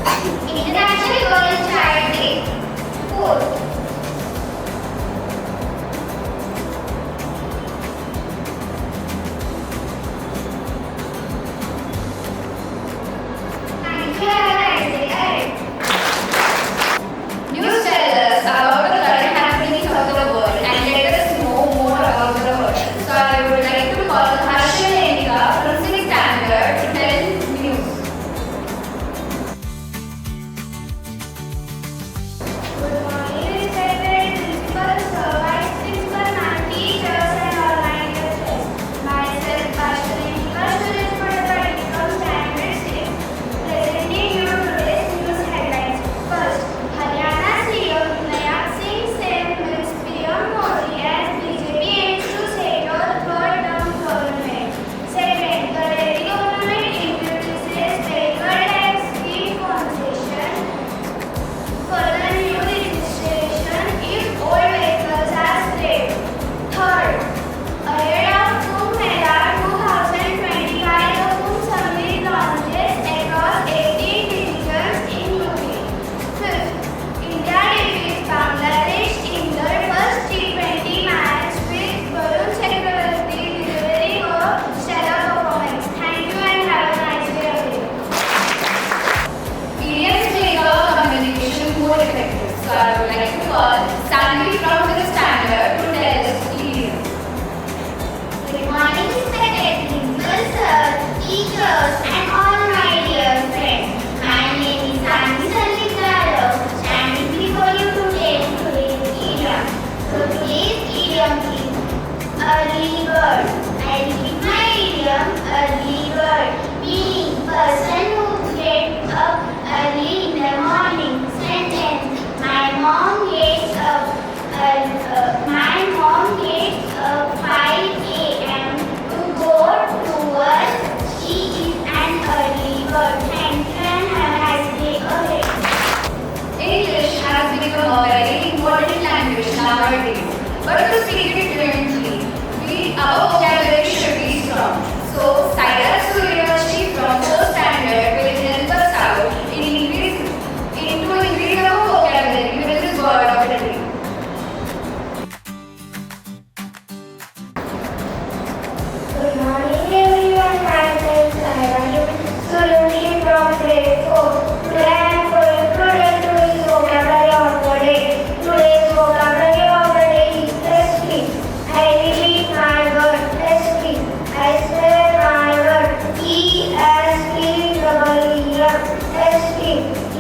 International Girl Child Day. 4. Thank you, have a nice day ahead. News tell us about the current happenings of the world and let us know more about the world. So I would like to call Harsha Lenika from 6th standard to tell news. Good morning, respected principal, sir, vice principal, ma'am, teachers and all my dear friends. Myself, Harsha Lenika, student for the practical standard 6, presenting you today's news headlines. First, Haryana CM Nayak Singh said Ms. PM Modi as BJP aims to secure third-term government. Second, the Delhi government introduces vehicle tax scheme concession for the new registration if old vehicles are scrapped. Third, ahead of Kumbh Mela 2025, the Kumbh Summit launches across 18 regions in UP. Fifth, India defeats Bangladesh in the first T20 match with Varun Chakravarti delivering a stellar performance. Thank you and have a nice day ahead. PDFs make our communication more effective. So I would like to call Sandy from the standard to tell us PDF. Good morning, respected principal, sir, teachers, and all my dear friends. My name is Sandy Sanlikara, standing before you today today's idiom. So today's idiom is early bird. I repeat my idiom, early bird, meaning person who gets up early in the morning. Sentence: my mom gets up 5 a.m. to go to work. She is an early bird. Thank you and have a nice day ahead. English has become a very important language nowadays. But to speak it fluently, our vocabulary should be strong. So, Saira Suryavanshi from 4th standard will help us out in increase our vocabulary with this word of the day. Good morning everyone, myself Saira Suryavanshi from grade 4. Today I am going to tell today's vocabulary of the day. Today's vocabulary of the day is testy. I repeat my word, testy. I say my word, E-S-T-E-E-M, testy.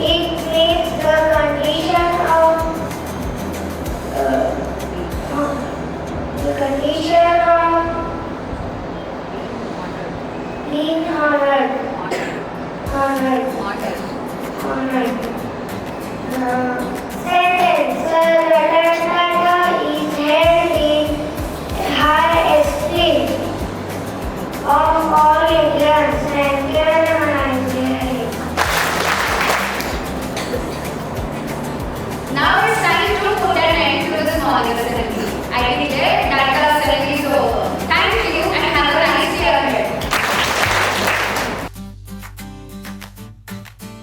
It means the condition of being honored. Sentence: the letter is held in high esteem of all Indians. Thank you and have a nice day. Now it's time to put an end to this morning assembly. I declare